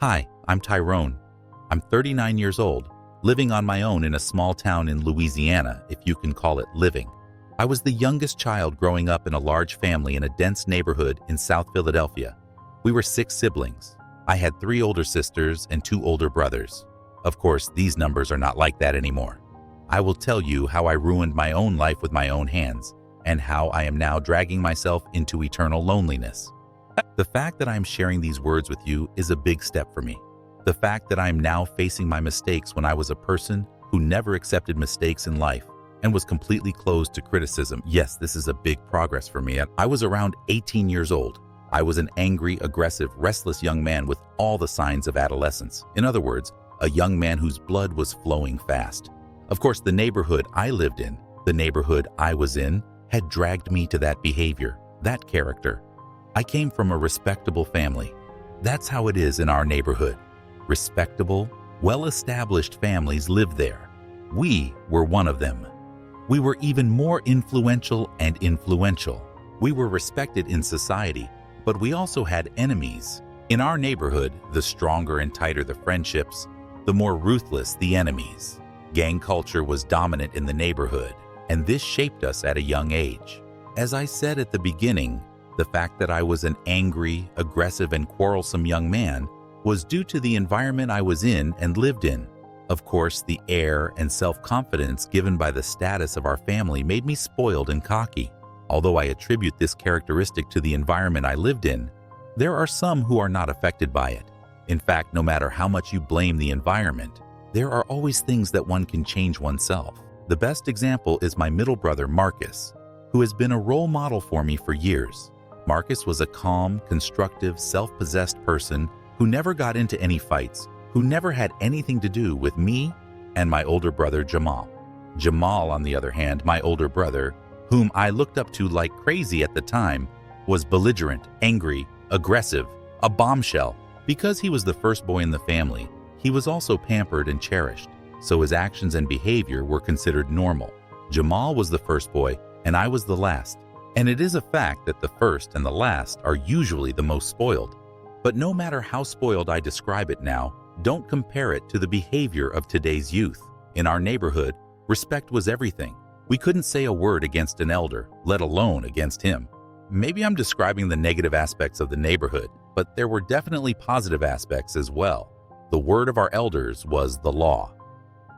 Hi, I'm Tyrone. I'm 39 years old, living on my own in a small town in Louisiana, if you can call it living. I was the youngest child growing up in a large family in a dense neighborhood in South Philadelphia. We were 6 siblings. I had 3 older sisters and 2 older brothers. Of course, these numbers are not like that anymore. I will tell you how I ruined my own life with my own hands, and how I am now dragging myself into eternal loneliness. The fact that I am sharing these words with you is a big step for me. The fact that I am now facing my mistakes when I was a person who never accepted mistakes in life and was completely closed to criticism. Yes, this is a big progress for me. I was around 18 years old. I was an angry, aggressive, restless young man with all the signs of adolescence. In other words, a young man whose blood was flowing fast. Of course, the neighborhood I lived in, the neighborhood I was in, had dragged me to that behavior, that character. I came from a respectable family. That's how it is in our neighborhood. Respectable, well-established families live there. We were one of them. We were even more influential and influential. We were respected in society, but we also had enemies. In our neighborhood, the stronger and tighter the friendships, the more ruthless the enemies. Gang culture was dominant in the neighborhood, and this shaped us at a young age. As I said at the beginning, the fact that I was an angry, aggressive, and quarrelsome young man was due to the environment I was in and lived in. Of course, the air and self-confidence given by the status of our family made me spoiled and cocky. Although I attribute this characteristic to the environment I lived in, there are some who are not affected by it. In fact, no matter how much you blame the environment, there are always things that one can change oneself. The best example is my middle brother, Marcus, who has been a role model for me for years. Marcus was a calm, constructive, self-possessed person who never got into any fights, who never had anything to do with me and my older brother, Jamal. Jamal, on the other hand, my older brother, whom I looked up to like crazy at the time, was belligerent, angry, aggressive, a bombshell. Because he was the first boy in the family, he was also pampered and cherished, so his actions and behavior were considered normal. Jamal was the first boy, and I was the last. And it is a fact that the first and the last are usually the most spoiled. But no matter how spoiled I describe it now, don't compare it to the behavior of today's youth. In our neighborhood, respect was everything. We couldn't say a word against an elder, let alone against him. Maybe I'm describing the negative aspects of the neighborhood, but there were definitely positive aspects as well. The word of our elders was the law.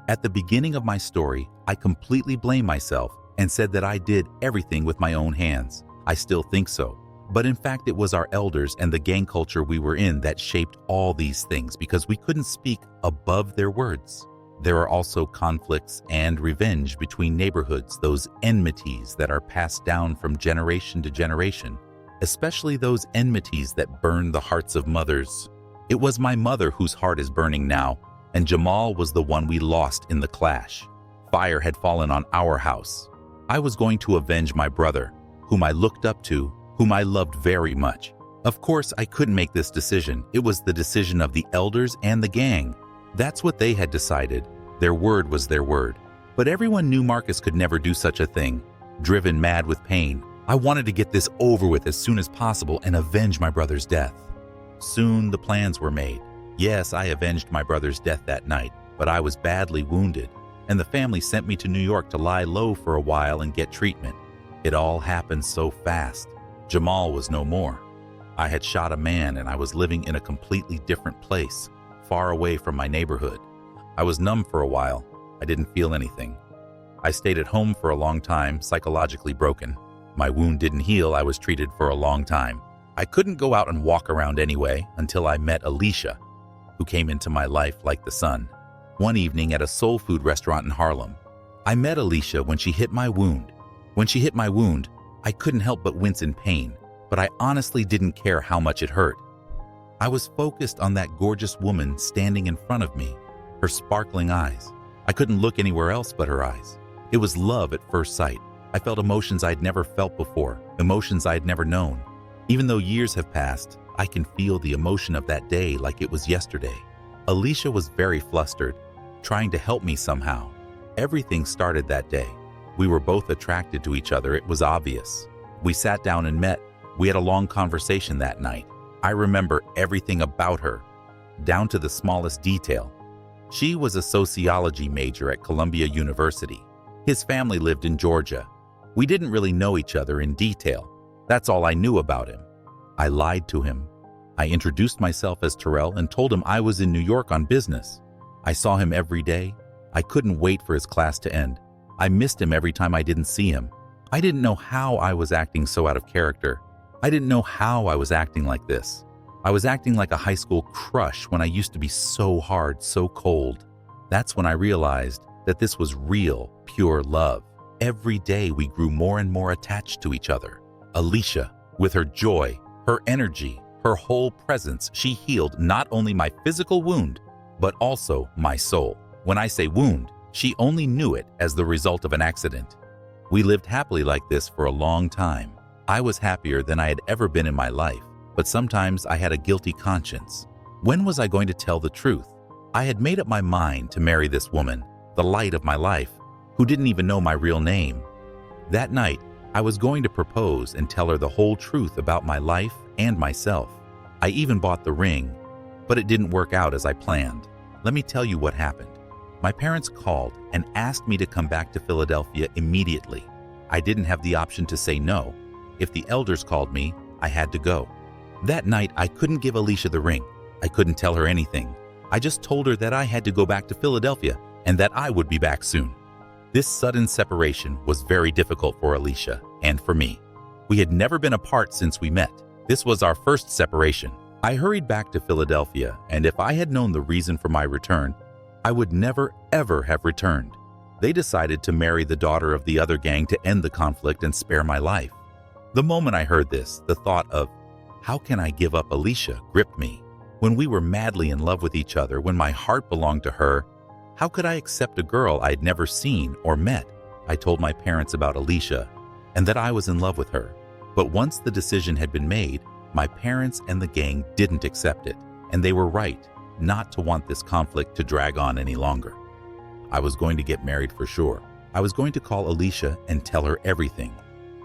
At the beginning of my story, I completely blamed myself and said that I did everything with my own hands. I still think so. But in fact, it was our elders and the gang culture we were in that shaped all these things because we couldn't speak above their words. There are also conflicts and revenge between neighborhoods, those enmities that are passed down from generation to generation, especially those enmities that burn the hearts of mothers. It was my mother whose heart is burning now, and Jamal was the one we lost in the clash. Fire had fallen on our house. I was going to avenge my brother, whom I looked up to, whom I loved very much. Of course, I couldn't make this decision. It was the decision of the elders and the gang. That's what they had decided. Their word was their word. But everyone knew Marcus could never do such a thing. Driven mad with pain, I wanted to get this over with as soon as possible and avenge my brother's death. Soon the plans were made. Yes, I avenged my brother's death that night, but I was badly wounded, and the family sent me to New York to lie low for a while and get treatment. It all happened so fast. Jamal was no more. I had shot a man and I was living in a completely different place, far away from my neighborhood. I was numb for a while. I didn't feel anything. I stayed at home for a long time, psychologically broken. My wound didn't heal. I was treated for a long time. I couldn't go out and walk around anyway until I met Alicia, who came into my life like the sun. One evening at a soul food restaurant in Harlem, I met Alicia when she hit my wound. When she hit my wound, I couldn't help but wince in pain, but I honestly didn't care how much it hurt. I was focused on that gorgeous woman standing in front of me, her sparkling eyes. I couldn't look anywhere else but her eyes. It was love at first sight. I felt emotions I'd never felt before, emotions I'd never known. Even though years have passed, I can feel the emotion of that day like it was yesterday. Alicia was very flustered, trying to help me somehow. Everything started that day. We were both attracted to each other, it was obvious. We sat down and met. We had a long conversation that night. I remember everything about her. down to the smallest detail. She was a sociology major at Columbia University. His family lived in Georgia. We didn't really know each other in detail. That's all I knew about him. I lied to him. I introduced myself as Terrell and told him I was in New York on business. I saw him every day. I couldn't wait for his class to end. I missed him every time I didn't see him. I didn't know how I was acting so out of character. I didn't know how I was acting like this. I was acting like a high school crush when I used to be so hard, so cold. That's when I realized that this was real, pure love. Every day we grew more and more attached to each other. Alicia, with her joy, her energy, her whole presence, she healed not only my physical wound, but also my soul. When I say wound, she only knew it as the result of an accident. We lived happily like this for a long time. I was happier than I had ever been in my life, but sometimes I had a guilty conscience. When was I going to tell the truth? I had made up my mind to marry this woman, the light of my life, who didn't even know my real name. That night, I was going to propose and tell her the whole truth about my life and myself. I even bought the ring, but it didn't work out as I planned. Let me tell you what happened. My parents called and asked me to come back to Philadelphia immediately. I didn't have the option to say no. If the elders called me, I had to go. That night, I couldn't give Alicia the ring. I couldn't tell her anything. I just told her that I had to go back to Philadelphia and that I would be back soon. This sudden separation was very difficult for Alicia and for me. We had never been apart since we met. This was our first separation. I hurried back to Philadelphia, and if I had known the reason for my return, I would never, ever have returned. They decided to marry the daughter of the other gang to end the conflict and spare my life. The moment I heard this, the thought of, how can I give up Alicia, gripped me. When we were madly in love with each other, when my heart belonged to her, how could I accept a girl I'd never seen or met? I told my parents about Alicia and that I was in love with her. But once the decision had been made, my parents and the gang didn't accept it, and they were right not to want this conflict to drag on any longer. I was going to get married for sure. I was going to call Alicia and tell her everything.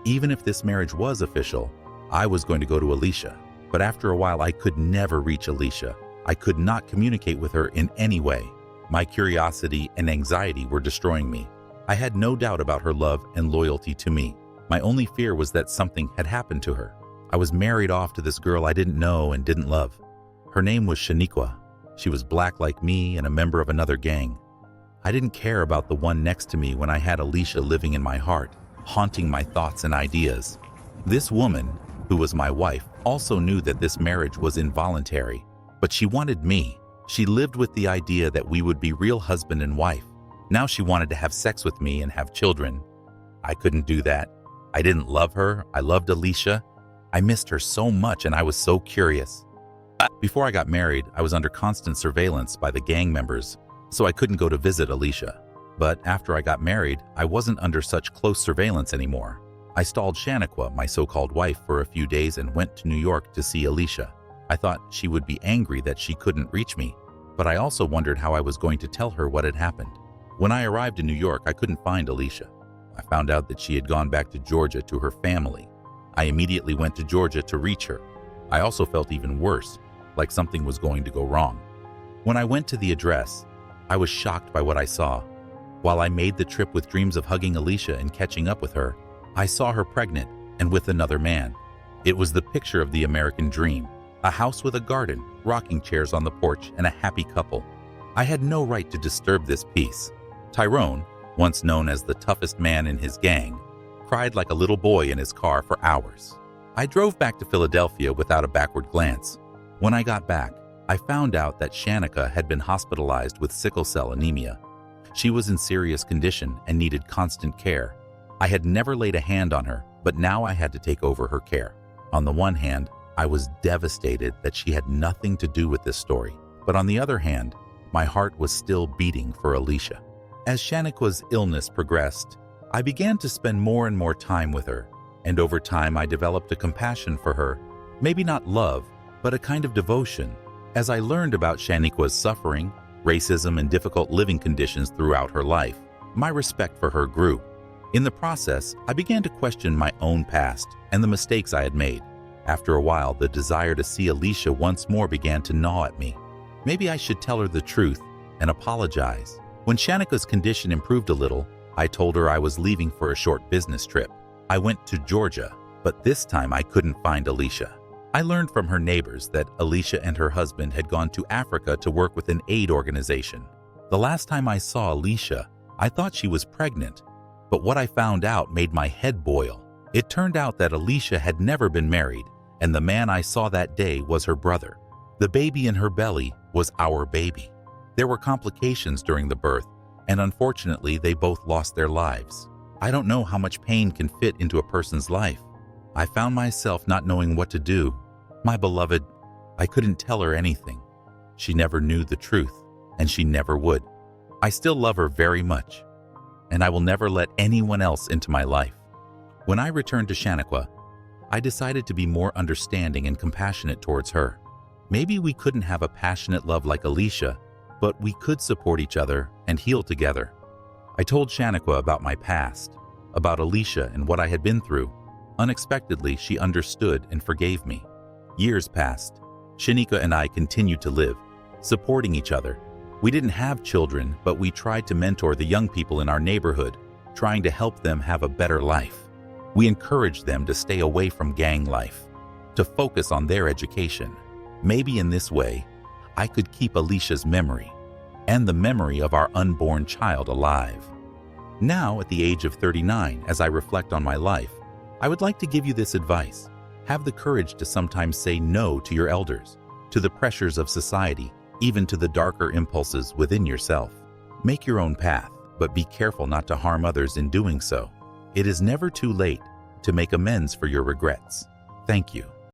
Even if this marriage was official, I was going to go to Alicia. But after a while, I could never reach Alicia. I could not communicate with her in any way. My curiosity and anxiety were destroying me. I had no doubt about her love and loyalty to me. My only fear was that something had happened to her. I was married off to this girl I didn't know and didn't love. Her name was Shaniqua. She was black like me and a member of another gang. I didn't care about the one next to me when I had Alicia living in my heart, haunting my thoughts and ideas. This woman, who was my wife, also knew that this marriage was involuntary, but she wanted me. She lived with the idea that we would be real husband and wife. Now she wanted to have sex with me and have children. I couldn't do that. I didn't love her. I loved Alicia. I missed her so much and I was so curious. Before I got married, I was under constant surveillance by the gang members, so I couldn't go to visit Alicia. But after I got married, I wasn't under such close surveillance anymore. I stalled Shaniqua, my so-called wife, for a few days and went to New York to see Alicia. I thought she would be angry that she couldn't reach me, but I also wondered how I was going to tell her what had happened. When I arrived in New York, I couldn't find Alicia. I found out that she had gone back to Georgia to her family. I immediately went to Georgia to reach her. I also felt even worse, like something was going to go wrong. When I went to the address, I was shocked by what I saw. While I made the trip with dreams of hugging Alicia and catching up with her, I saw her pregnant and with another man. It was the picture of the American dream, a house with a garden, rocking chairs on the porch, and a happy couple. I had no right to disturb this peace. Tyrone, once known as the toughest man in his gang, cried like a little boy in his car for hours. I drove back to Philadelphia without a backward glance. When I got back, I found out that Shaniqua had been hospitalized with sickle cell anemia. She was in serious condition and needed constant care. I had never laid a hand on her, but now I had to take over her care. On the one hand, I was devastated that she had nothing to do with this story, but on the other hand, my heart was still beating for Alicia. As Shaniqua's illness progressed, I began to spend more and more time with her, and over time I developed a compassion for her, maybe not love, but a kind of devotion. As I learned about Shaniqua's suffering, racism, and difficult living conditions throughout her life, my respect for her grew. In the process, I began to question my own past and the mistakes I had made. After a while, the desire to see Alicia once more began to gnaw at me. Maybe I should tell her the truth and apologize. When Shanika's condition improved a little, I told her I was leaving for a short business trip. I went to Georgia, but this time I couldn't find Alicia. I learned from her neighbors that Alicia and her husband had gone to Africa to work with an aid organization. The last time I saw Alicia, I thought she was pregnant, but what I found out made my head boil. It turned out that Alicia had never been married, and the man I saw that day was her brother. The baby in her belly was our baby. There were complications during the birth, and unfortunately they both lost their lives. I don't know how much pain can fit into a person's life. I found myself not knowing what to do. My beloved, I couldn't tell her anything. She never knew the truth, and she never would. I still love her very much, and I will never let anyone else into my life. When I returned to Shaniqua, I decided to be more understanding and compassionate towards her. Maybe we couldn't have a passionate love like Alicia, but we could support each other and heal together. I told Shaniqua about my past, about Alicia and what I had been through. Unexpectedly, she understood and forgave me. Years passed. Shaniqua and I continued to live, supporting each other. We didn't have children, but we tried to mentor the young people in our neighborhood, trying to help them have a better life. We encouraged them to stay away from gang life, to focus on their education. Maybe in this way, I could keep Alicia's memory and the memory of our unborn child alive. Now, at the age of 39, as I reflect on my life, I would like to give you this advice. Have the courage to sometimes say no to your elders, to the pressures of society, even to the darker impulses within yourself. Make your own path, but be careful not to harm others in doing so. It is never too late to make amends for your regrets. Thank you.